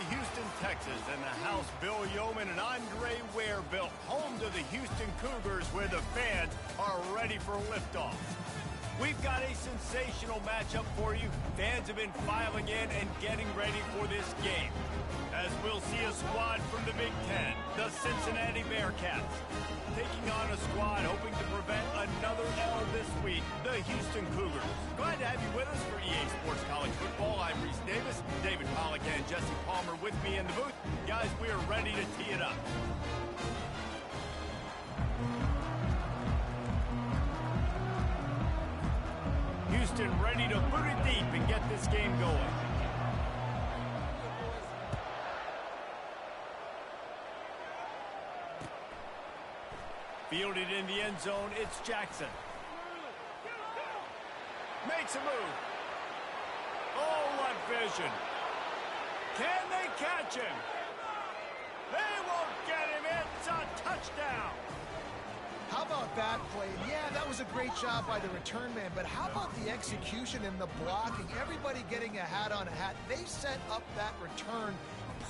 Houston, Texas, and the house Bill Yeoman and Andre Ware built, home to the Houston Cougars, where the fans are ready for liftoff. We've got a sensational matchup for you. Fans have been filing in and getting ready for this game, as we'll see a squad from the Big Ten, the Cincinnati Bearcats, taking on a squad hoping to prevent another L this week, the Houston Cougars. Glad to have you with us for EA Sports College Football. I'm Reese Davis, David Pollack and Jesse Palmer with me in the booth. Guys, we are ready to tee it up. Houston ready to boot it deep and get this game going. Fielded in the end zone, it's Jackson. Makes a move. Oh, what vision. Can they catch him? They won't get him. It's a touchdown. How about that play? Yeah, that was a great job by the return man, but how about the execution and the blocking? Everybody getting a hat on a hat. They set up that return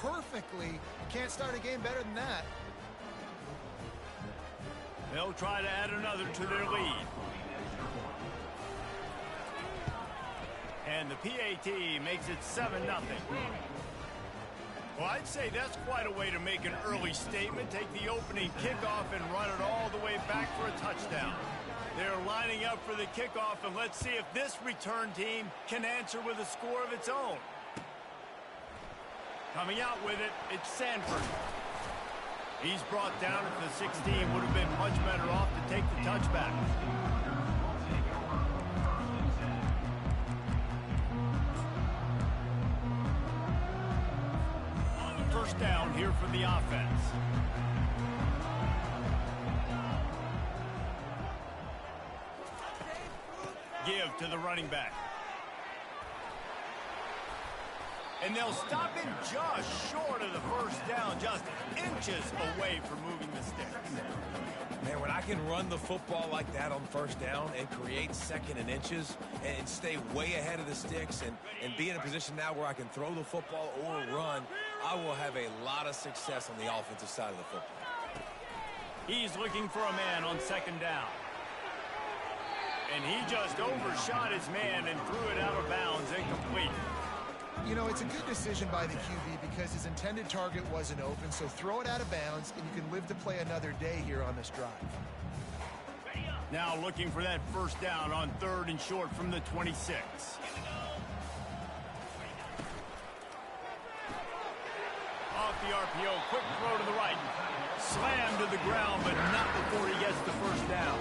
perfectly. You can't start a game better than that. They'll try to add another to their lead. And the PAT makes it 7-0. Well, I'd say that's quite a way to make an early statement. Take the opening kickoff and run it all the way back for a touchdown. They're lining up for the kickoff, and let's see if this return team can answer with a score of its own. Coming out with it, it's Sanford. He's brought down at the 16. Would have been much better off to take the touchback. First down here for the offense. Give to the running back. And they'll stop him just short of the first down, just inches away from moving the sticks. Man, when I can run the football like that on first down and create second and inches and stay way ahead of the sticks and be in a position now where I can throw the football or run, I will have a lot of success on the offensive side of the football. He's looking for a man on second down. And he just overshot his man and threw it out of bounds, incomplete. You know, it's a good decision by the QB because his intended target wasn't open, so throw it out of bounds, and you can live to play another day here on this drive. Now looking for that first down on 3rd and short from the 26. Off the RPO, quick throw to the right. Slammed to the ground, but not before he gets the first down.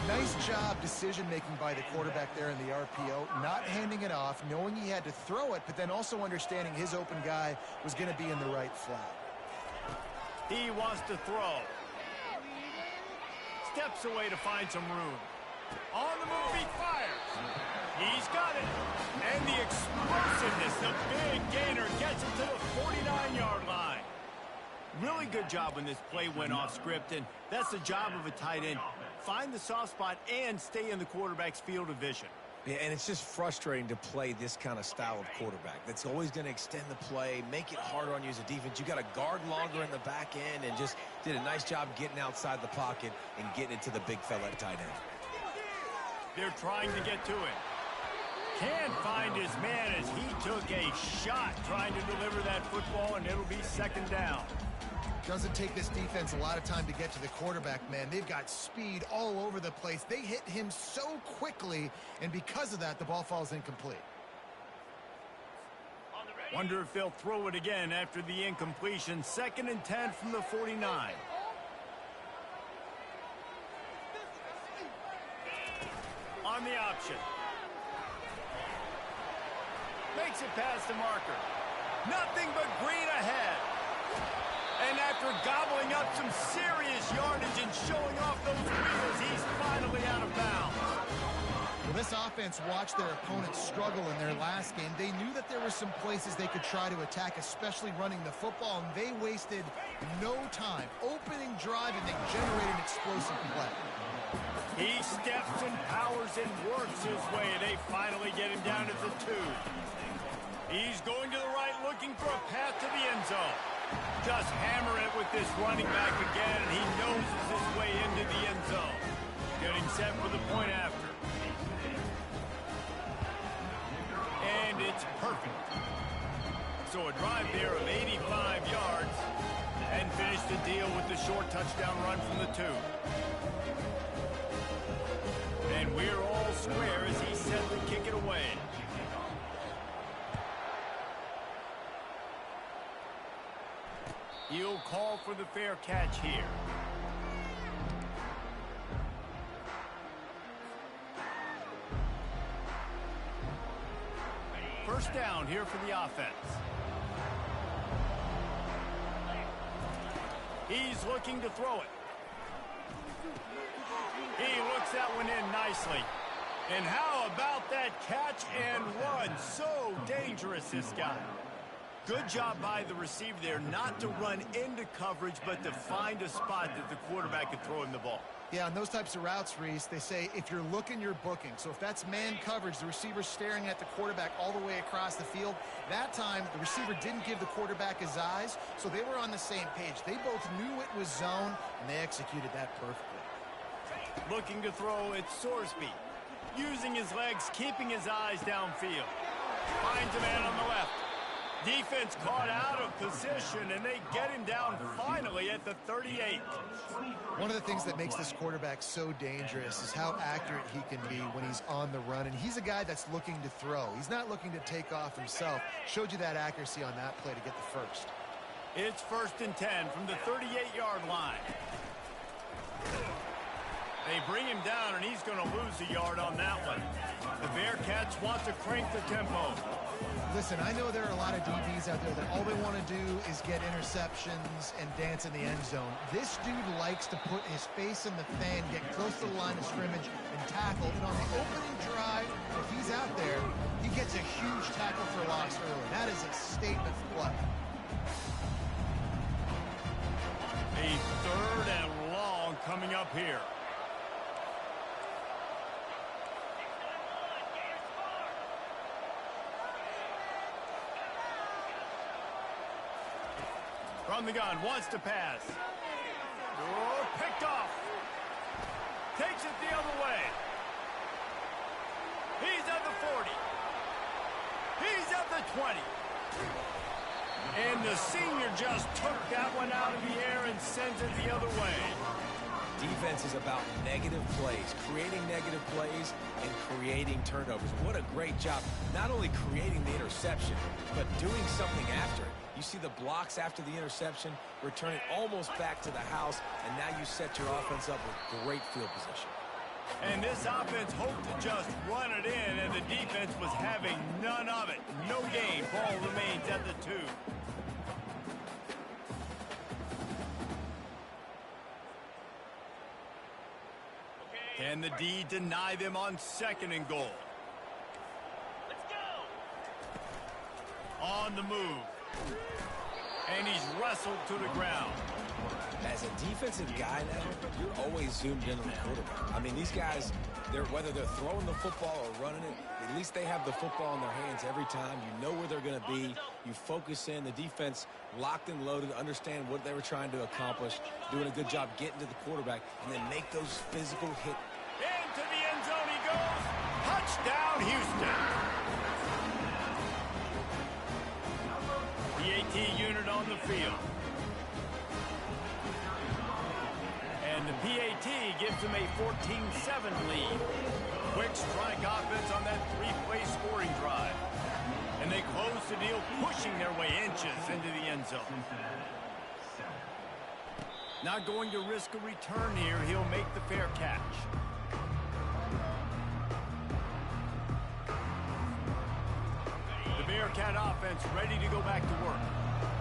Nice job decision-making by the quarterback there in the RPO, not handing it off, knowing he had to throw it, but then also understanding his open guy was going to be in the right flat. He wants to throw. Steps away to find some room. On the move, he fires. He's got it. And the explosiveness, the big gainer, gets him to the 49-yard line. Really good job when this play went off script, and that's the job of a tight end. Find the soft spot and stay in the quarterback's field of vision. Yeah, and it's just frustrating to play this kind of style of quarterback. That's always going to extend the play, make it harder on you as a defense. You got to guard longer in the back end, and just did a nice job getting outside the pocket and getting into the big fella at tight end. They're trying to get to it. Can't find his man as he took a shot trying to deliver that football, and it'll be second down. Doesn't take this defense a lot of time to get to the quarterback, man. They've got speed all over the place. They hit him so quickly, and because of that, the ball falls incomplete. Wonder if they'll throw it again after the incompletion. 2nd and 10 from the 49. On the option. Makes it past the marker. Nothing but green ahead. And after gobbling up some serious yardage and showing off those wheels, he's finally out of bounds. Well, this offense watched their opponents struggle in their last game. They knew that there were some places they could try to attack, especially running the football, and they wasted no time. Opening drive, and they generated an explosive play. He steps and powers and works his way. They finally get him down to the 2. He's going to the right, looking for a path to the end zone. Just hammer it with this running back again, and he noses his way into the end zone. Getting set for the point after. And it's perfect. So a drive there of 85 yards, and finish the deal with the short touchdown run from the 2. And we're all square as he's set to kick it away. He'll call for the fair catch here. First down here for the offense. He's looking to throw it. He looks that one in nicely. And how about that catch and run? So dangerous, this guy. Good job by the receiver there not to run into coverage, but to find a spot that the quarterback could throw him the ball. Yeah, on those types of routes, Reese, they say if you're looking, you're booking. So if that's man coverage, the receiver's staring at the quarterback all the way across the field. That time, the receiver didn't give the quarterback his eyes, so they were on the same page. They both knew it was zone, and they executed that perfectly. Looking to throw, it's Sorsby. Using his legs, keeping his eyes downfield. Finds a man on the left. Defense caught out of position, and they get him down finally at the 38. One of the things that makes this quarterback so dangerous is how accurate he can be when he's on the run. And he's a guy that's looking to throw. He's not looking to take off himself. Showed you that accuracy on that play to get the first. It's 1st and 10 from the 38-yard line. They bring him down, and he's going to lose a yard on that one. The Bearcats want to crank the tempo. Listen, I know there are a lot of DBs out there that all they want to do is get interceptions and dance in the end zone. This dude likes to put his face in the fan, get close to the line of scrimmage, and tackle. And on the opening drive, if he's out there, he gets a huge tackle for loss early. That is a statement play. A 3rd and long coming up here. From the gun, wants to pass. Oh, picked off. Takes it the other way. He's at the 40. He's at the 20. And the senior just took that one out of the air and sends it the other way. Defense is about negative plays, creating negative plays and creating turnovers. What a great job, not only creating the interception, but doing something after it. You see the blocks after the interception, return it almost back to the house, and now you set your offense up with great field position. And this offense hoped to just run it in, and the defense was having none of it. No gain. Ball remains at the 2. Can the D deny them on 2nd and goal? Let's go. On the move. And he's wrestled to the ground. As a defensive guy now, you're always zoomed in on the quarterback. I mean, these guys, whether they're throwing the football or running it, at least they have the football in their hands every time. You know where they're going to be. You focus in. The defense locked and loaded, understand what they were trying to accomplish, doing a good job getting to the quarterback, and then make those physical hits. Into the end zone he goes. Touchdown, Houston. The AT unit on the field. And the PAT gives them a 14-7 lead. Quick strike offense on that 3-play scoring drive. And they close the deal, pushing their way inches into the end zone. Not going to risk a return here. He'll make the fair catch. The Bearcat offense ready to go back to work.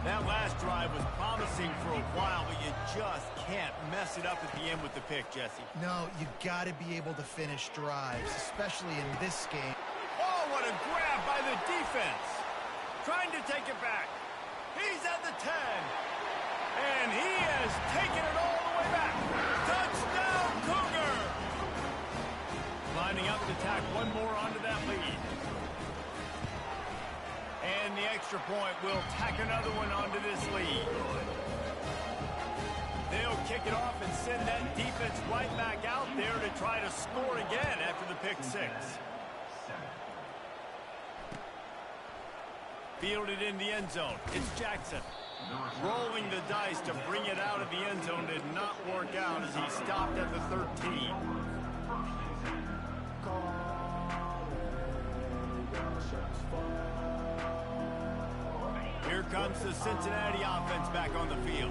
That last drive was promising for a while, but you just can't mess it up at the end with the pick, Jesse. No, you got to be able to finish drives, especially in this game. Oh, what a grab by the defense. Trying to take it back. He's at the 10. And he has taken it all the way back. Touchdown, Cougar! Lining up to tack one more onto that lead. And extra point will tack another one onto this lead. They'll kick it off and send that defense right back out there to try to score again after the pick six. Fielded in the end zone. It's Jackson. Rolling the dice to bring it out of the end zone did not work out as he stopped at the 13. Here comes the Cincinnati offense back on the field.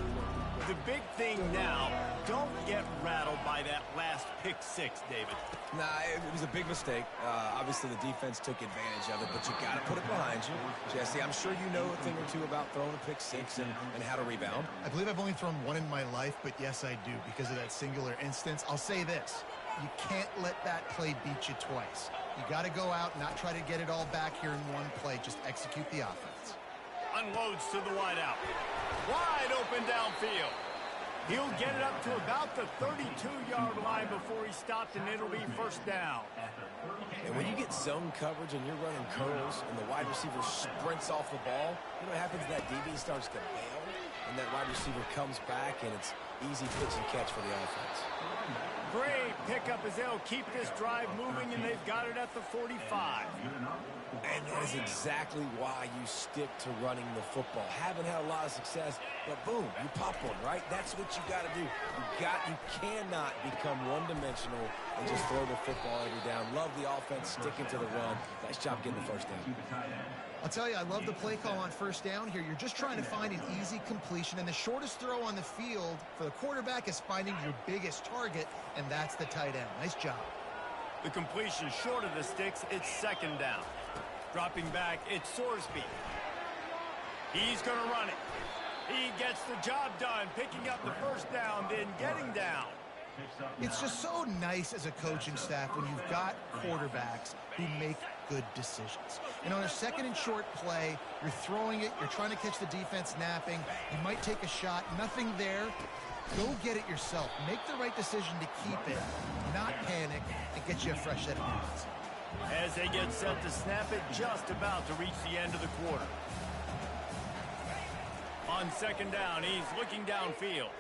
The big thing now, don't get rattled by that last pick six, David. Nah, it was a big mistake. Obviously, the defense took advantage of it, but you got to put it behind you. Jesse, I'm sure you know a thing or two about throwing a pick six and how to rebound. I believe I've only thrown one in my life, but yes, I do because of that singular instance. I'll say this. You can't let that play beat you twice. You got to go out, not try to get it all back here in one play. Just execute the offense. Unloads to the wideout. Wide open downfield. He'll get it up to about the 32-yard line before he stopped, and it'll be first down. And when you get zone coverage and you're running curls and the wide receiver sprints off the ball, you know what happens? That DB starts to bail, and that wide receiver comes back, and it's easy pitch and catch for the offense. Great pickup as they'll keep this drive moving, and they've got it at the 45. And that is exactly why you stick to running the football. Haven't had a lot of success, but boom, you pop one, right? That's what you got to do. You cannot become one-dimensional and just throw the football every down. Love the offense, sticking to the run. Nice job getting the first down. I'll tell you, I love the play call on first down here. You're just trying to find an easy completion, and the shortest throw on the field for the quarterback is finding your biggest target, and that's the tight end. Nice job. The completion short of the sticks, it's second down. Dropping back, it's Sorsby. He's going to run it. He gets the job done, picking up the first down, then getting down. It's just so nice as a coaching staff when you've got quarterbacks who make good decisions. And on a second and short play, you're throwing it, you're trying to catch the defense napping, you might take a shot, nothing there. Go get it yourself. Make the right decision to keep it, not panic, and get you a fresh set of hands. As they get set to snap it, just about to reach the end of the quarter. On second down, he's looking downfield.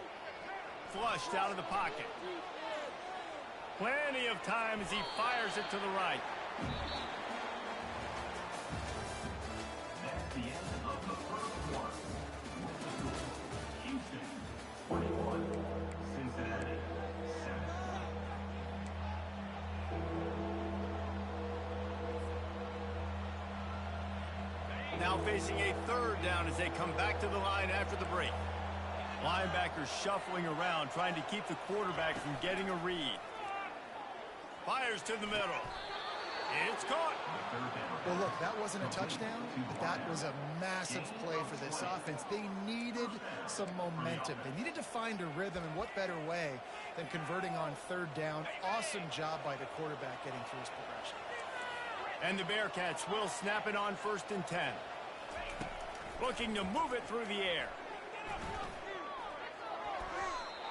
Flushed out of the pocket. Plenty of time as he fires it to the right. That's the end of the first quarter. Houston, 21. Cincinnati, 7. Now facing a third down as they come back to the line after the break. Linebackers shuffling around, trying to keep the quarterback from getting a read. Fires to the middle. It's caught. Well, look, that wasn't a touchdown, but that was a massive play for this offense. They needed some momentum. They needed to find a rhythm, and what better way than converting on third down. Awesome job by the quarterback getting through his progression. And the Bearcats will snap it on 1st and 10. Looking to move it through the air.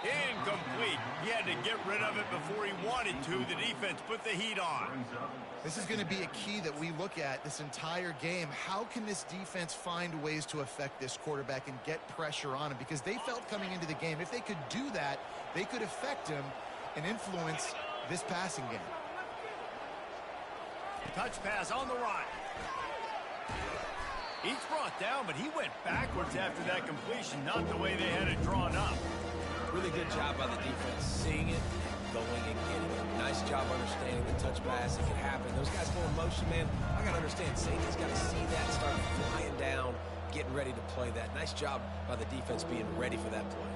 Incomplete. He had to get rid of it before he wanted to. The defense put the heat on. This is going to be a key that we look at this entire game. How can this defense find ways to affect this quarterback and get pressure on him? Because they felt coming into the game, if they could do that, they could affect him and influence this passing game. Touch pass on the right. He's brought down, but he went backwards after that completion, not the way they had it drawn up. Really good job by the defense, seeing it, going and getting it. Nice job understanding the touch pass. It can happen. Those guys go in motion, man. I got to understand, safety's got to see that, start flying down, getting ready to play that. Nice job by the defense being ready for that play.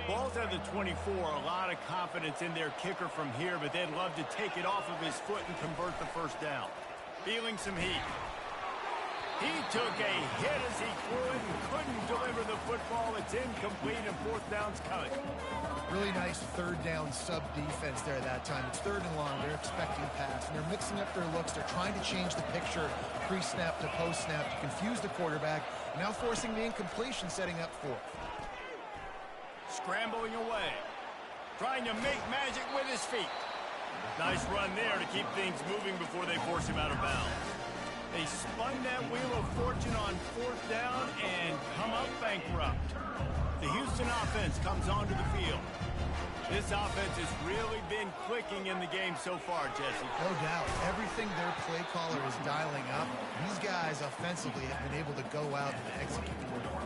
Ball's at the 24, a lot of confidence in their kicker from here, but they'd love to take it off of his foot and convert the first down. Feeling some heat. He took a hit as he threw it and couldn't deliver the football. It's incomplete and 4th down's coming. Really nice third down sub defense there that time. It's 3rd and long. They're expecting pass, and they're mixing up their looks. They're trying to change the picture pre-snap to post-snap to confuse the quarterback, now forcing the incompletion, setting up 4th. Scrambling away. Trying to make magic with his feet. Nice run there to keep things moving before they force him out of bounds. They spun that wheel of fortune on fourth down and come up bankrupt. The Houston offense comes onto the field. This offense has really been clicking in the game so far, Jesse. No doubt. Everything their play caller is dialing up, these guys offensively have been able to go out and execute.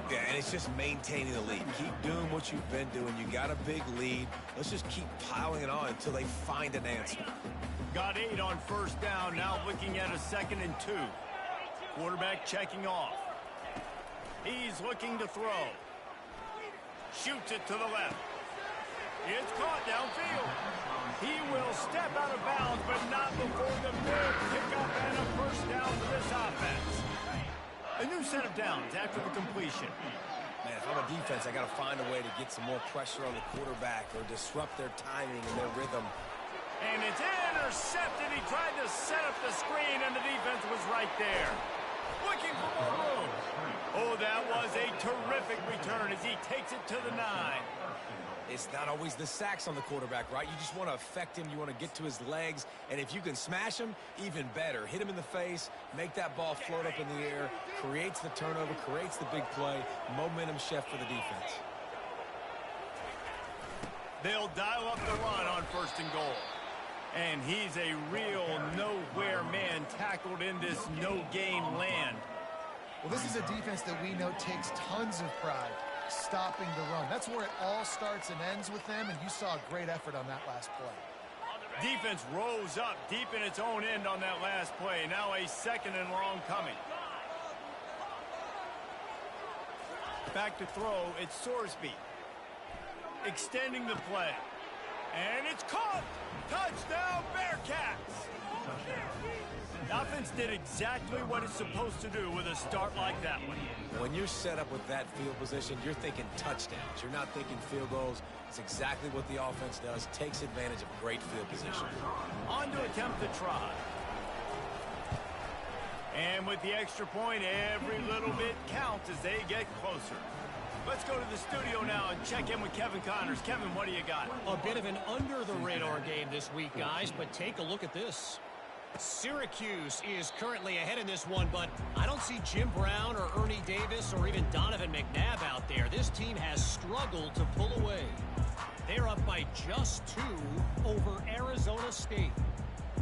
Yeah, and it's just maintaining the lead. Keep doing what you've been doing. You got a big lead. Let's just keep piling it on until they find an answer. Got 8 on first down, now looking at a 2nd and 2. Quarterback checking off. He's looking to throw. Shoots it to the left. It's caught downfield. He will step out of bounds, but not before the big pickup and a first down for this offense. A new set of downs after the completion. Man, if I'm a defense, I got to find a way to get some more pressure on the quarterback or disrupt their timing and their rhythm. And it's intercepted. He tried to set up the screen, and the defense was right there. Looking for more room. Oh, that was a terrific return as he takes it to the 9. It's not always the sacks on the quarterback, right? You just want to affect him. You want to get to his legs. And if you can smash him, even better. Hit him in the face, make that ball float up in the air, creates the turnover, creates the big play, momentum shift for the defense. They'll dial up the run on 1st and goal. And he's a real nowhere man tackled in this no-gain land. Well, this is a defense that we know takes tons of pride stopping the run. That's where it all starts and ends with them, and you saw a great effort on that last play. Defense rose up deep in its own end on that last play. Now a 2nd and long coming. Back to throw, it's Sorsby. Extending the play. And it's caught! Touchdown, Bearcats! The offense did exactly what it's supposed to do with a start like that one. When you're set up with that field position, you're thinking touchdowns. You're not thinking field goals. It's exactly what the offense does. Takes advantage of great field position. On to attempt the try. And with the extra point, every little bit counts as they get closer. Let's go to the studio now and check in with Kevin Connors. Kevin, what do you got? A bit of an under-the-radar game this week, guys, but take a look at this. Syracuse is currently ahead in this one, but I don't see Jim Brown or Ernie Davis or even Donovan McNabb out there. This team has struggled to pull away. They're up by just 2 over Arizona State.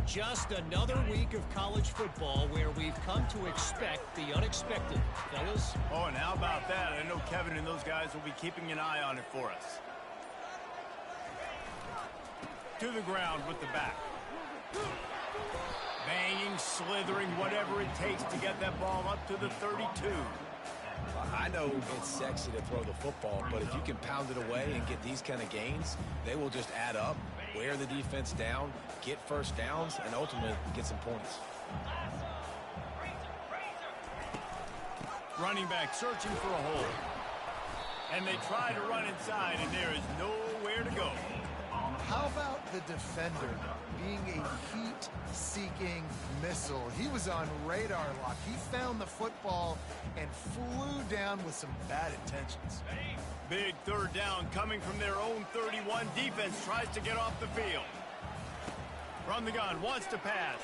Just another week of college football where we've come to expect the unexpected. Fellas? Oh, and how about that? I know Kevin and those guys will be keeping an eye on it for us. To the ground with the back. Banging, slithering, whatever it takes to get that ball up to the 32. I know it's sexy to throw the football, but if you can pound it away and get these kind of gains, they will just add up, wear the defense down, get first downs, and ultimately get some points. Running back searching for a hole. And they try to run inside, and there is nowhere to go. How about the defender being a heat-seeking missile? He was on radar lock. He found the football and flew down with some bad intentions. Big 3rd down coming from their own 31. Defense tries to get off the field. From the gun, wants to pass.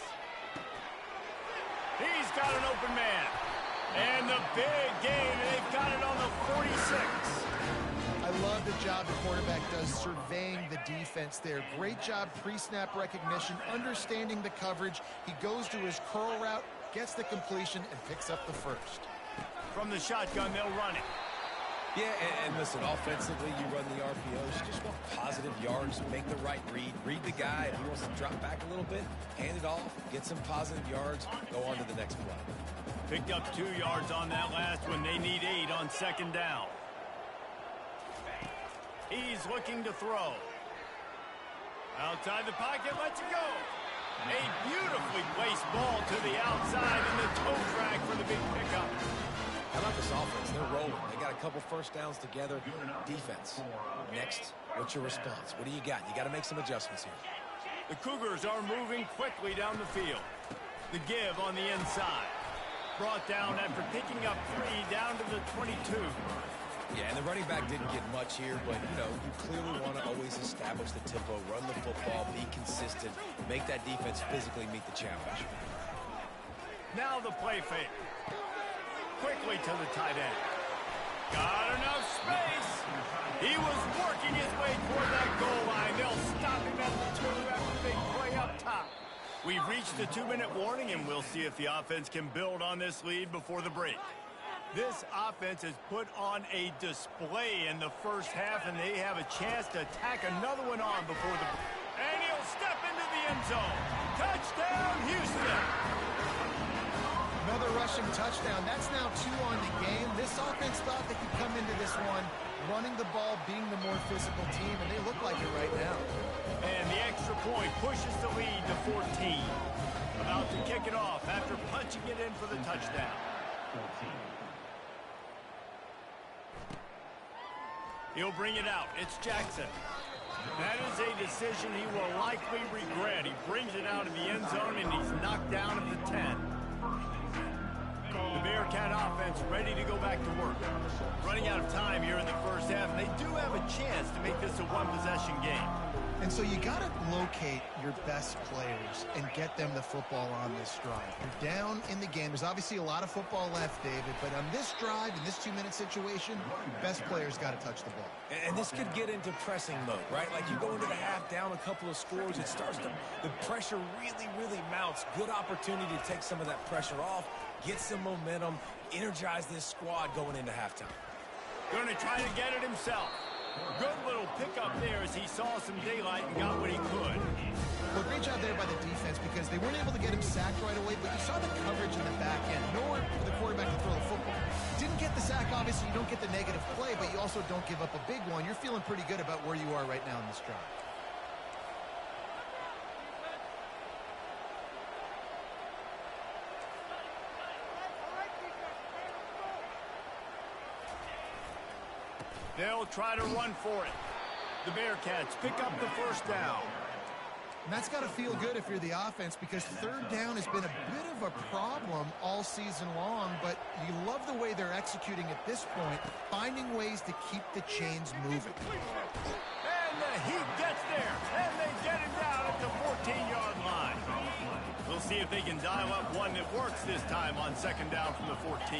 He's got an open man. And the big gain, they've got it on the 46. I love the job the quarterback does surveying the defense there. Great job pre-snap recognition, understanding the coverage. He goes to his curl route, gets the completion, and picks up the first. From the shotgun, they'll run it. Yeah, and listen, offensively, you run the RPOs. You just want positive yards, make the right read. Read the guy. If he wants to drop back a little bit, hand it off, get some positive yards, go on to the next play. Picked up 2 yards on that last one. They need 8 on 2nd down. He's looking to throw. Outside the pocket, lets it go. A beautifully placed ball to the outside and the toe drag for the big pickup. How about this offense? They're rolling. They got a couple first downs together. Defense. Next, what's your response? What do you got? You got to make some adjustments here. The Cougars are moving quickly down the field. The give on the inside. Brought down after picking up 3 down to the 22. Yeah, and the running back didn't get much here, but, you know, you clearly want to always establish the tempo, run the football, be consistent, make that defense physically meet the challenge. Now the play fake. Quickly to the tight end. Got enough space. He was working his way toward that goal line. They'll stop him at the 2 after big play up top. We've reached the 2-minute warning, and we'll see if the offense can build on this lead before the break. This offense has put on a display in the first half, and they have a chance to tack another one on before the break. And he'll step into the end zone. Touchdown, Houston. Another rushing touchdown. That's now 2 on the game. This offense thought they could come into this one running the ball, being the more physical team, and they look like it right now. And the extra point pushes the lead to 14. About to kick it off after punching it in for the touchdown. 14. He'll bring it out. It's Jackson. That is a decision he will likely regret. He brings it out of the end zone, and he's knocked down at the 10. The Bearcat offense ready to go back to work. Running out of time here in the first half, and they do have a chance to make this a one-possession game. And so you got to locate your best players and get them the football on this drive. You're down in the game. There's obviously a lot of football left, David, but on this drive, in this 2-minute situation, best players got to touch the ball. And this could get into pressing mode, right? Like you go into the half down a couple of scores, it starts to, the pressure really mounts. Good opportunity to take some of that pressure off, get some momentum, energize this squad going into halftime. Going to try to get it himself. Good little pickup there as he saw some daylight and got what he could. Well, great job there by the defense because they weren't able to get him sacked right away, but you saw the coverage in the back end. Nowhere for the quarterback to throw the football. Didn't get the sack, obviously. You don't get the negative play, but you also don't give up a big one. You're feeling pretty good about where you are right now in this drive. They'll try to run for it. The Bearcats pick up the first down. And that's got to feel good if you're the offense because third down has been a bit of a problem all season long, but you love the way they're executing at this point, finding ways to keep the chains moving. And the Heat gets there, and they get him down at the 14-yard line. We'll see if they can dial up one that works this time on second down from the 14.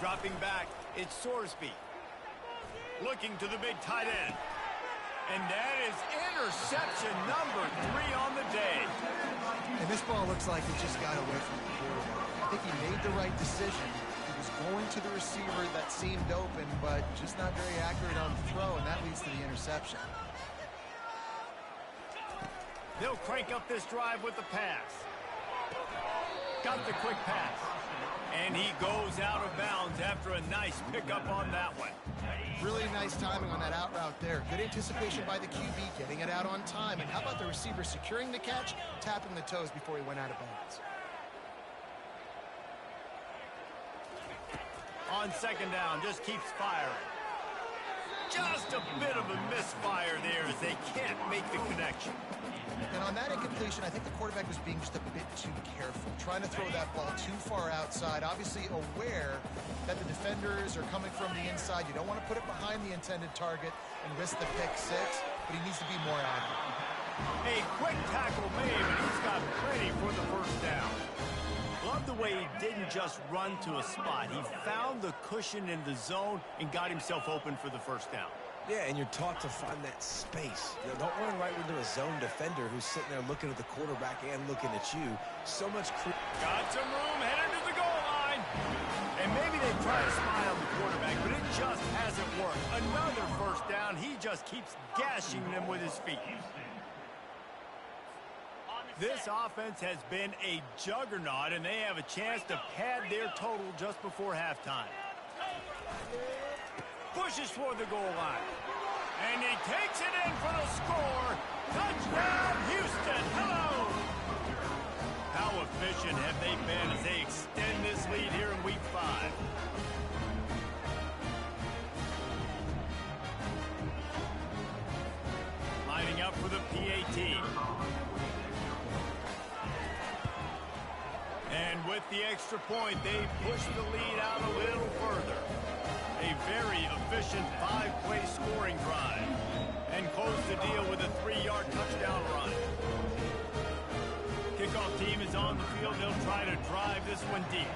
Dropping back, it's Sorsby. Looking to the big tight end. And that is interception number 3 on the day. And this ball looks like it just got away from the quarterback. I think he made the right decision. He was going to the receiver that seemed open, but just not very accurate on the throw, and that leads to the interception. They'll crank up this drive with the pass. Got the quick pass. And he goes out of bounds after a nice pickup on that one. Really nice timing on that out route there. Good anticipation by the QB, getting it out on time. And how about the receiver securing the catch, tapping the toes before he went out of bounds. On second down, just keeps firing. Just a bit of a misfire there as they can't make the connection. And on that incompletion, I think the quarterback was being just a bit too careful, trying to throw that ball too far outside, obviously aware that the defenders are coming from the inside. You don't want to put it behind the intended target and risk the pick six, but he needs to be more accurate. A quick tackle made, and he's got plenty for the first down. Love the way he didn't just run to a spot. He found the cushion in the zone and got himself open for the first down. Yeah, and you're taught to find that space. You know, don't run right into a zone defender who's sitting there looking at the quarterback and looking at you. So much got some room, headed to the goal line. And maybe they try to spy on the quarterback, but it just hasn't worked. Another first down. He just keeps gashing them with his feet. This offense has been a juggernaut, and they have a chance to pad their total just before halftime. Pushes for the goal line. And he takes it in for the score. Touchdown, Houston. Hello. How efficient have they been as they extend this lead here in Week 5? Lining up for the PAT. And with the extra point, they push the lead out a little further. A very efficient 5-play scoring drive. And close the deal with a 3-yard touchdown run. Kickoff team is on the field. They'll try to drive this one deep.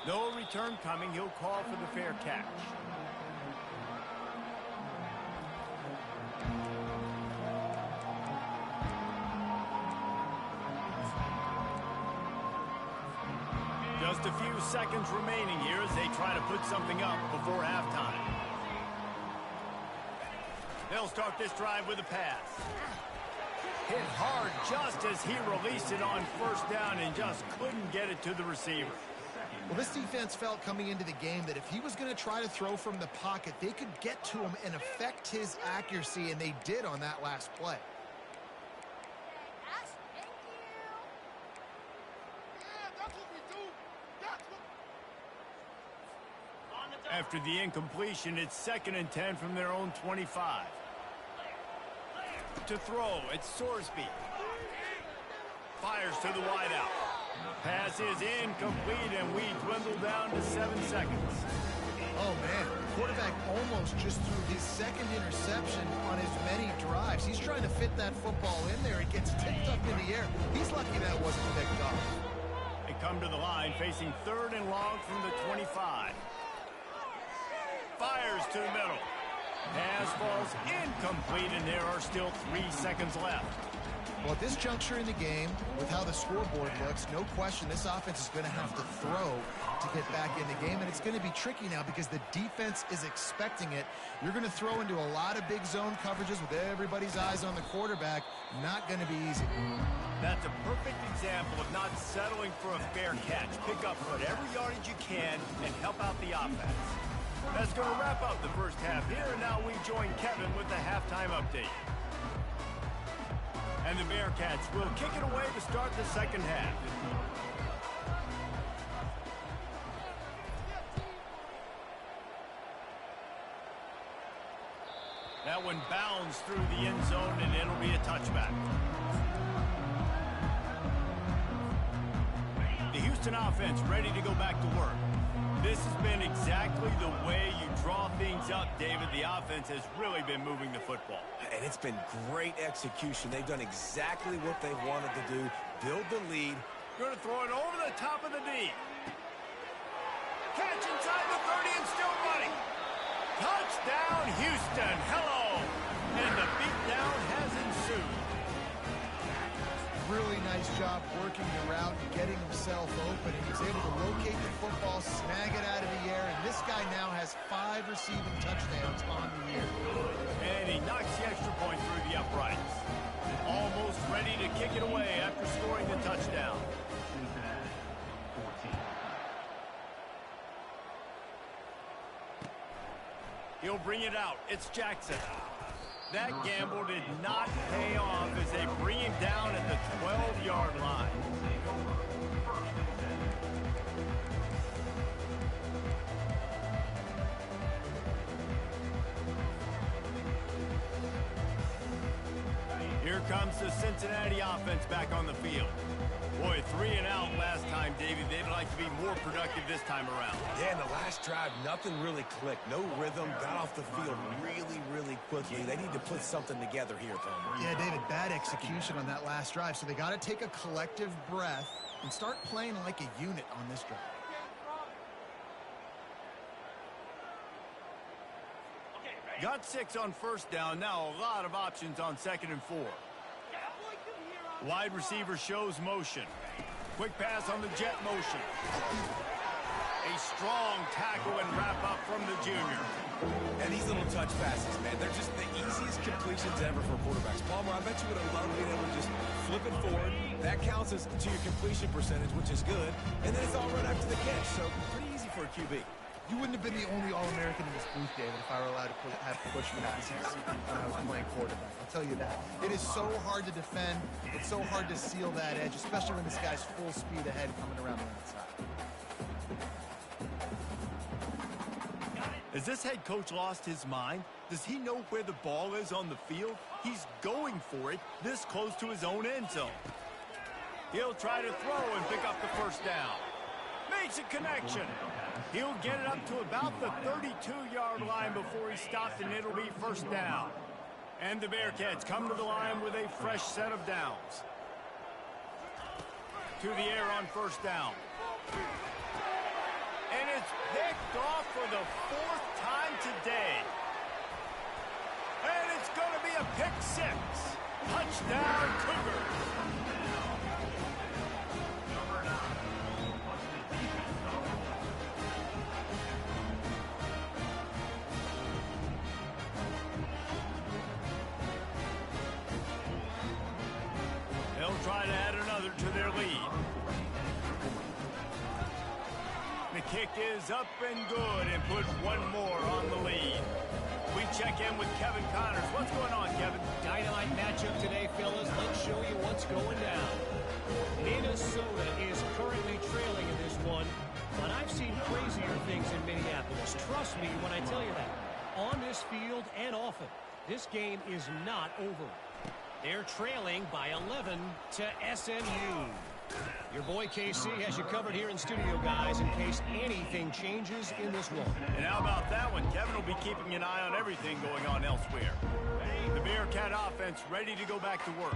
No return coming. He'll call for the fair catch. Just a few seconds remaining here as they try to put something up before halftime. They'll start this drive with a pass. Hit hard just as he released it on first down and just couldn't get it to the receiver. Well, this defense felt coming into the game that if he was going to try to throw from the pocket, they could get to him and affect his accuracy, and they did on that last play. After the incompletion, it's 2nd and 10 from their own 25. To throw, it's Sorsby. Fires to the wideout. Pass is incomplete, and we dwindle down to 7 seconds. Oh, man. The quarterback almost just threw his second interception on as many drives. He's trying to fit that football in there. It gets tipped up in the air. He's lucky that wasn't picked off. They come to the line, facing 3rd and long from the 25. Fires to the middle. Pass falls incomplete, and there are still 3 seconds left. Well, at this juncture in the game, with how the scoreboard looks, no question this offense is going to have to throw to get back in the game, and it's going to be tricky now because the defense is expecting it. You're going to throw into a lot of big zone coverages with everybody's eyes on the quarterback. Not going to be easy. That's a perfect example of not settling for a fair catch. Pick up whatever yardage you can and help out the offense. That's going to wrap up the first half here, and now we join Kevin with the halftime update. And the Bearcats will kick it away to start the second half. That one bounds through the end zone, and it'll be a touchback. The Houston offense ready to go back to work. This has been exactly the way you draw things up, David. The offense has really been moving the football. And it's been great execution. They've done exactly what they wanted to do. Build the lead. Going to throw it over the top of the D. Catch inside the 30 and still running. Touchdown, Houston. Hello. And the beatdown has ensued. Really nice job working the route and getting himself open. And he's able to locate the football, snag it out of the air, and this guy now has 5 receiving touchdowns on the year. And he knocks the extra point through the uprights. Almost ready to kick it away after scoring the touchdown. Cincinnati, 14. He'll bring it out. It's Jackson. That gamble did not pay off as they bring him down at the 12-yard line. Here comes the Cincinnati offense back on the field. Boy, 3 and out last time, David. They'd like to be more productive this time around. Yeah, in the last drive, nothing really clicked. No rhythm. Got off the field really quickly. They need to put something together here, Palmer. Yeah, David, bad execution on that last drive. So they got to take a collective breath and start playing like a unit on this drive. Got 6 on first down. Now a lot of options on 2nd and 4. Wide receiver shows motion. Quick pass on the jet motion. A strong tackle and wrap up from the junior. And these little touch passes, man, they're just the easiest completions ever for quarterbacks. Palmer, I bet you would have loved being able to just flip it forward. That counts as to your completion percentage, which is good. And then it's all run after the catch, so pretty easy for a QB. You wouldn't have been the only All-American in this booth, David, if I were allowed to have push passes when I was playing quarterback. I'll tell you that. It is so hard to defend. It's so hard to seal that edge, especially when this guy's full speed ahead coming around the outside. Has this head coach lost his mind? Does he know where the ball is on the field? He's going for it this close to his own end zone. He'll try to throw and pick up the first down. Makes a connection. He'll get it up to about the 32-yard line before he stopped, and it'll be first down. And the Bearcats come to the line with a fresh set of downs. To the air on first down. And it's picked off for the 4th time today. And it's going to be a pick 6. Touchdown, Cougars. They'll try to add another to their lead. The kick is up and good and puts one more on the lead. We check in with Kevin Connors. What's going on, Kevin? Dynamite matchup today, fellas. Let's show you what's going down. Minnesota is currently trailing in this one, but I've seen crazier things in Minneapolis. Trust me when I tell you that. On this field and often, this game is not over. They're trailing by 11 to SMU. Your boy KC has you covered here in studio, guys, in case anything changes in this one. And how about that one? Kevin will be keeping an eye on everything going on elsewhere. The Bearcat offense ready to go back to work.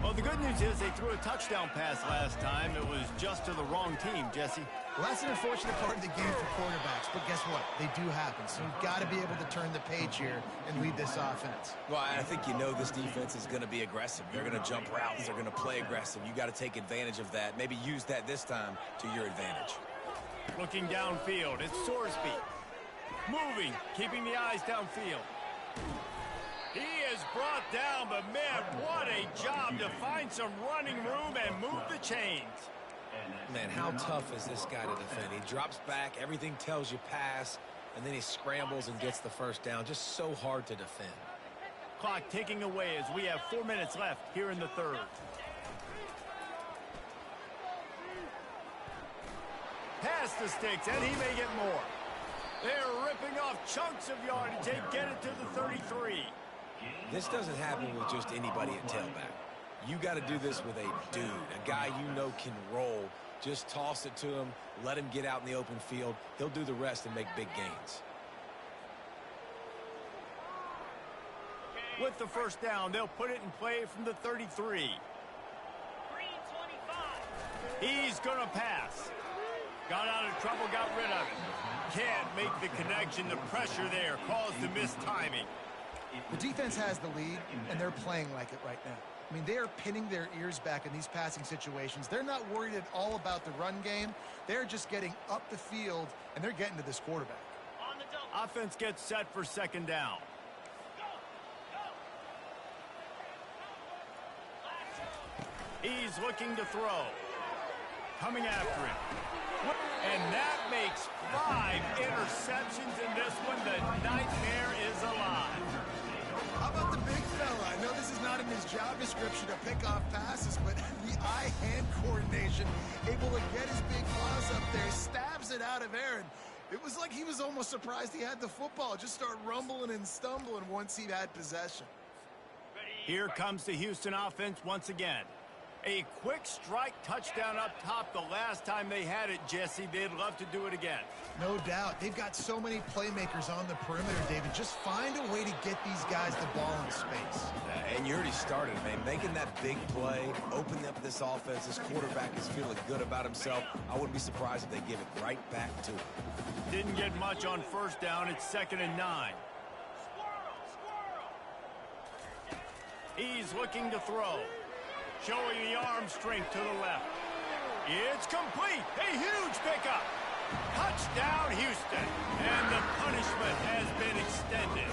Well, the good news is they threw a touchdown pass last time. It was just to the wrong team, Jesse. Well, that's an unfortunate part of the game for quarterbacks, but guess what? They do happen, so you've got to be able to turn the page here and lead this offense. Well, I think you know this defense is going to be aggressive. They're going to jump routes. They're going to play aggressive. You got to take advantage of that. Maybe use that this time to your advantage. Looking downfield, it's Sorsby. Moving, keeping the eyes downfield. He is brought down, but man, what a job to find some running room and move the chains. Man, how tough is this guy to defend? He drops back, everything tells you pass, and then he scrambles and gets the first down. Just so hard to defend. Clock ticking away as we have 4 minutes left here in the third. Past the sticks, and he may get more. They're ripping off chunks of yardage. They get it to the 33. This doesn't happen with just anybody at tailback. You got to do this with a dude, a guy you know can roll. Just toss it to him, let him get out in the open field. He'll do the rest and make big gains. With the first down, they'll put it in play from the 33. He's going to pass. Got out of trouble, got rid of it. Can't make the connection. The pressure there caused the missed timing. The defense has the lead, and they're playing like it right now. I mean, they are pinning their ears back in these passing situations. They're not worried at all about the run game. They're just getting up the field, and they're getting to this quarterback. Offense gets set for second down. He's looking to throw. Coming after him. And that makes 5 interceptions in this one. The nightmare is alive. How about the big fella? I know this is not in his job description to pick off passes, but the eye-hand coordination, able to get his big claws up there, stabs it out of Aaron. It was like he was almost surprised he had the football. Just start rumbling and stumbling once he had possession. Here comes the Houston offense once again. A quick strike touchdown up top the last time they had it, Jesse. They'd love to do it again. No doubt. They've got so many playmakers on the perimeter, David. Just find a way to get these guys the ball in space. And you already started, man. Making that big play, opening up this offense. This quarterback is feeling good about himself. I wouldn't be surprised if they give it right back to him. Didn't get much on first down. It's 2nd and 9. He's looking to throw. Showing the arm strength to the left. It's complete. A huge pickup. Touchdown, Houston. And the punishment has been extended.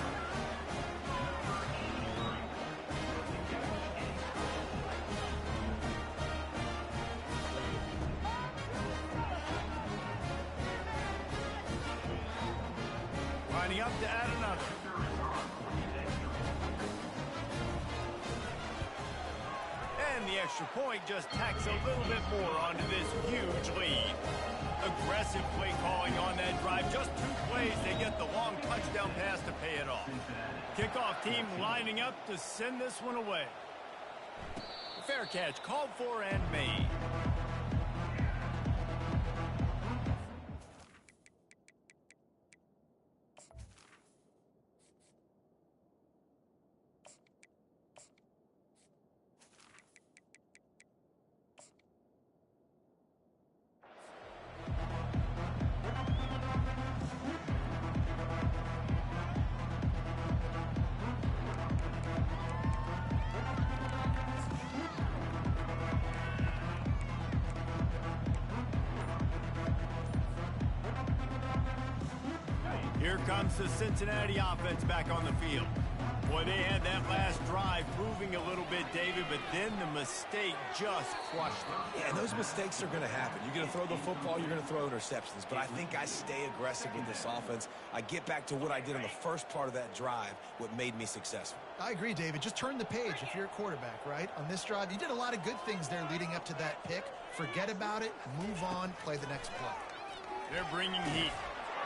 Lining up to add another. And the extra point just tacks a little bit more onto this huge lead. Aggressive play calling on that drive. Just 2 plays, they get the long touchdown pass to pay it off. Kickoff team lining up to send this one away. Fair catch called for and made. comes the Cincinnati offense back on the field. Boy, they had that last drive moving a little bit, David, but then the mistake just crushed them. Yeah, and those mistakes are going to happen. You're going to throw the football, you're going to throw interceptions. But I think I stay aggressive with this offense. I get back to what I did in the first part of that drive, what made me successful. I agree, David. Just turn the page if you're a quarterback, right? On this drive, you did a lot of good things there leading up to that pick. Forget about it, move on, play the next play. They're bringing heat.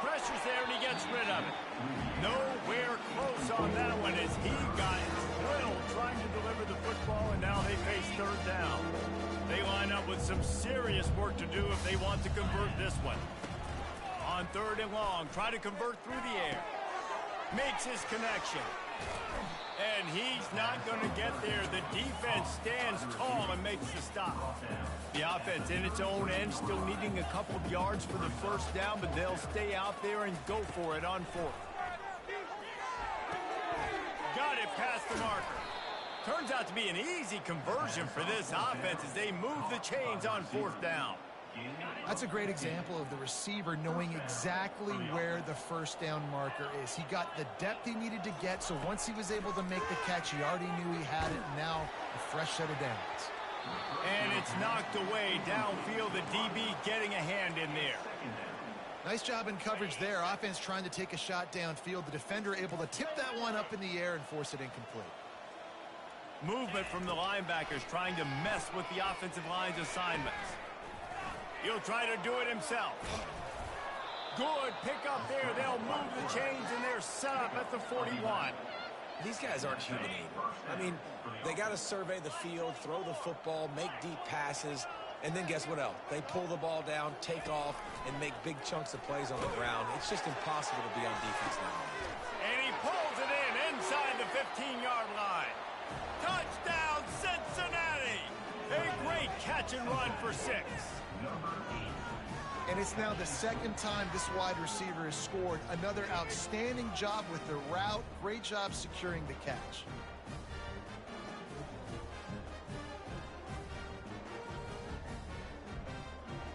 Pressure's there, and he gets rid of it. Nowhere close on that one as he got drilled trying to deliver the football, and now they face third down. They line up with some serious work to do if they want to convert this one. On third and long, try to convert through the air. Makes his connection. And he's not going to get there. The defense stands tall and makes the stop. The offense in its own end, still needing a couple of yards for the first down, but they'll stay out there and go for it on fourth. Got it past the marker. Turns out to be an easy conversion for this offense as they move the chains on fourth down. That's a great example of the receiver knowing exactly where the first down marker is. He got the depth he needed to get, so once he was able to make the catch, he already knew he had it. Now, a fresh set of downs. And it's knocked away downfield. The DB getting a hand in there. Nice job in coverage there. Offense trying to take a shot downfield. The defender able to tip that one up in the air and force it incomplete. Movement from the linebackers trying to mess with the offensive line's assignments. He'll try to do it himself. Good pick up there. They'll move the chains, and they're set up at the 41. These guys aren't human either. I mean, they got to survey the field, throw the football, make deep passes, and then guess what else? They pull the ball down, take off, and make big chunks of plays on the ground. It's just impossible to be on defense now. And he pulls it in inside the 15-yard line. Touchdown, Cincinnati! A great catch and run for 6. And it's now the second time this wide receiver has scored. Another outstanding job with the route. Great job securing the catch.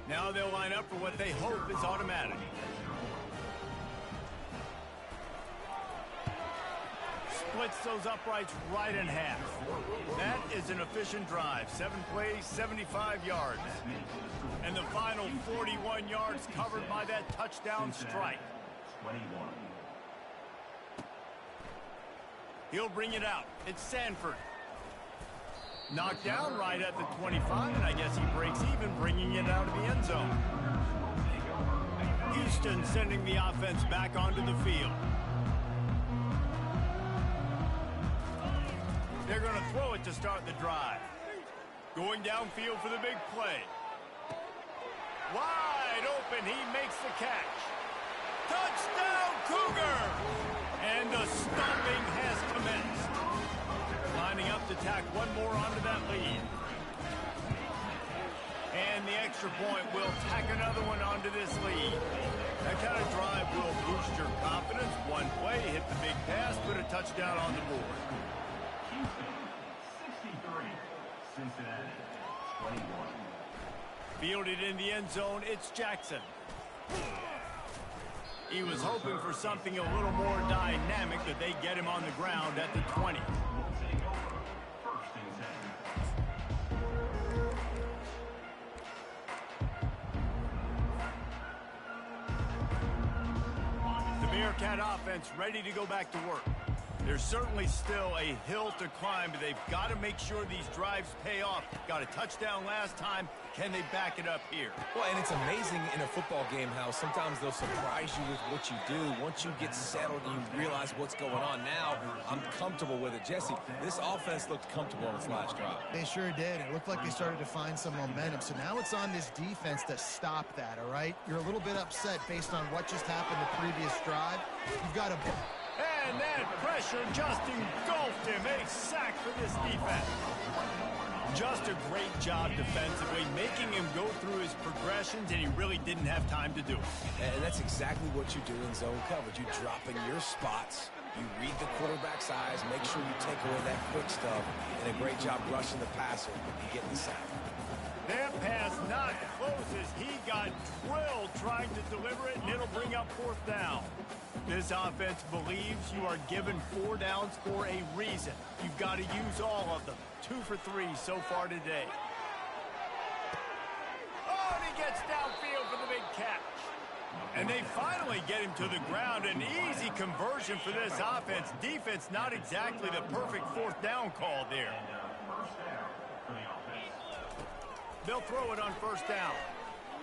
Now they'll line up for what they hope is automatic. Splits those uprights right in half. That is an efficient drive. 7 plays, 75 yards. And the final 41 yards covered by that touchdown strike. He'll bring it out. It's Sanford. Knocked down right at the 25, and I guess he breaks even, bringing it out of the end zone. Houston sending the offense back onto the field. They're going to throw it to start the drive. Going downfield for the big play. Wide open, he makes the catch. Touchdown, Cougar! And the stomping has commenced. Lining up to tack one more onto that lead. And the extra point will tack another one onto this lead. That kind of drive will boost your confidence. One play, hit the big pass, put a touchdown on the board. Houston, 63. Cincinnati, 21. Fielded in the end zone, it's Jackson. He was hoping for something a little more dynamic, but they get him on the ground at the 20. The Bearcat offense ready to go back to work. There's certainly still a hill to climb, but they've got to make sure these drives pay off. Got a touchdown last time. Can they back it up here? Well, and it's amazing in a football game how sometimes they'll surprise you with what you do. Once you get settled and you realize what's going on now, I'm comfortable with it. Jesse, this offense looked comfortable on its last drive. They sure did. It looked like they started to find some momentum. So now it's on this defense to stop that, all right? You're a little bit upset based on what just happened the previous drive. You've got to... And that pressure just engulfed him. A sack for this defense. Just a great job defensively, making him go through his progressions, and he really didn't have time to do it. And that's exactly what you do in zone coverage. You drop in your spots, you read the quarterback's eyes, make sure you take away that quick stuff, and a great job rushing the passer and getting the sack. That pass not close as he got drilled trying to deliver it, and it'll bring up fourth down. This offense believes you are given 4 downs for a reason. You've got to use all of them. 2 for 3 so far today. Oh, and he gets downfield for the big catch. And they finally get him to the ground. An easy conversion for this offense. Defense, not exactly the perfect 4th down call there. They'll throw it on 1st down.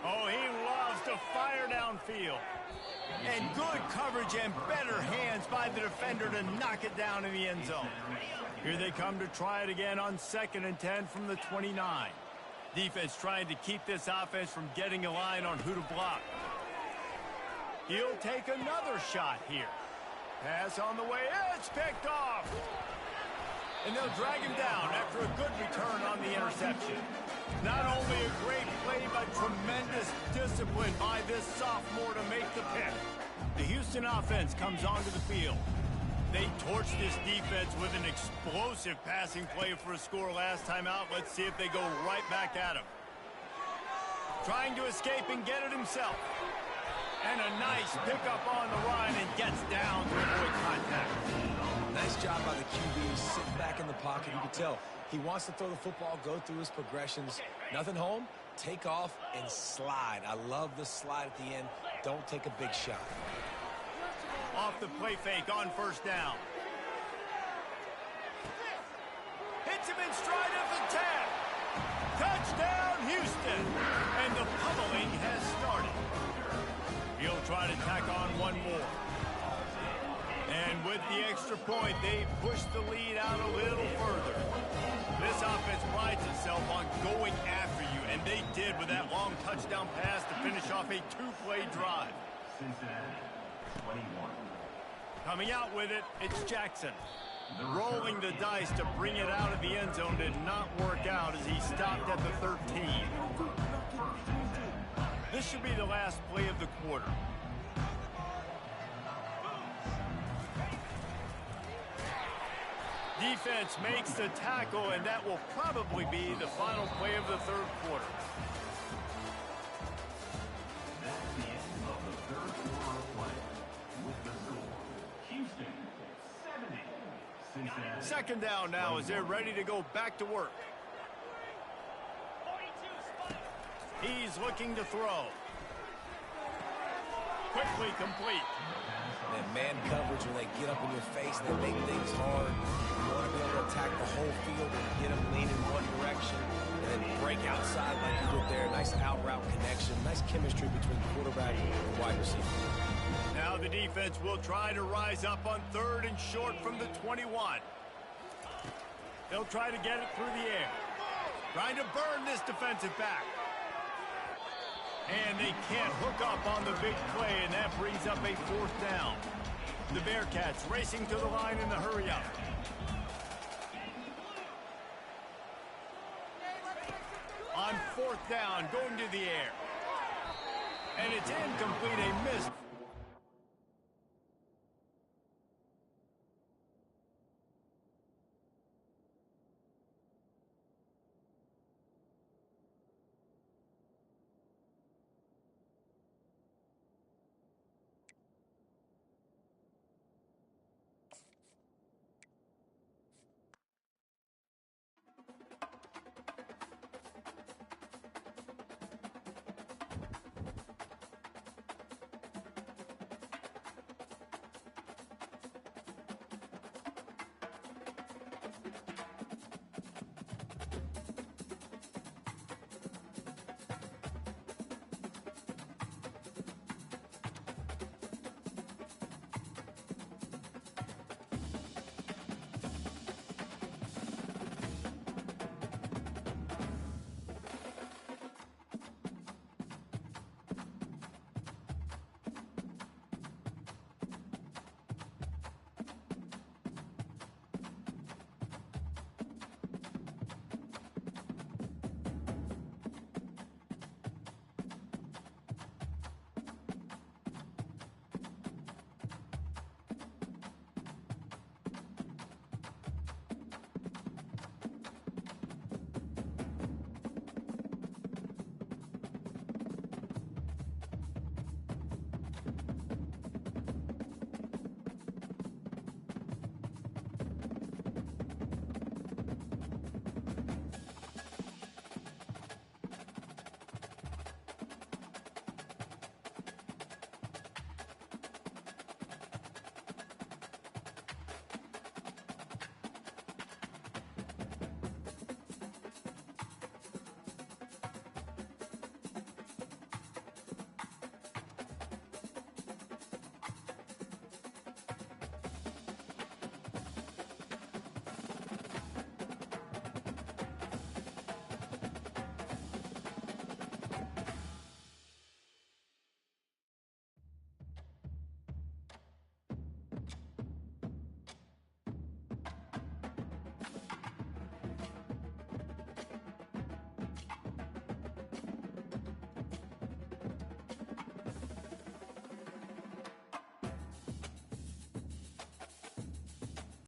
Oh, he loves to fire downfield. And good coverage and better hands by the defender to knock it down in the end zone. Here they come to try it again on 2nd and 10 from the 29. Defense trying to keep this offense from getting a line on who to block. He'll take another shot here. Pass on the way. It's picked off. And they'll drag him down after a good return on the interception. Not only a great play, but tremendous discipline by this sophomore to make the pick. The Houston offense comes onto the field. They torched this defense with an explosive passing play for a score last time out. Let's see if they go right back at him. Trying to escape and get it himself. And a nice pickup on the run and gets down to avoid contact. Nice job by the QB, sitting back in the pocket. You can tell he wants to throw the football, go through his progressions. Nothing home, take off and slide. I love the slide at the end. Don't take a big shot. Off the play fake on 1st down. Hits him in stride of the 10. Touchdown, Houston. And the pummeling has started. He'll try to tack on one more. And with the extra point, they push the lead out a little further. This offense prides itself on going after you, and they did with that long touchdown pass to finish off a 2-play drive. Cincinnati, 21. Coming out with it, it's Jackson. Rolling the dice to bring it out of the end zone did not work out as he stopped at the 13. This should be the last play of the quarter. Defense makes the tackle, and that will probably be the final play of the 3rd quarter. That's the end of the 3rd quarter of play. With the score, Houston 70, Cincinnati. 2nd down now as they're ready to go back to work. He's looking to throw. Quickly complete. And man coverage, when they get up in your face, they make things hard. You want to be able to attack the whole field and get them lean in one direction and then break outside like you did there. Nice out route connection. Nice chemistry between quarterback and wide receiver. Now the defense will try to rise up on 3rd and short from the 21. They'll try to get it through the air. Trying to burn this defensive back. And they can't hook up on the big play, and that brings up a 4th down. The Bearcats racing to the line in the hurry-up. On 4th down, going to the air. And it's incomplete, a missed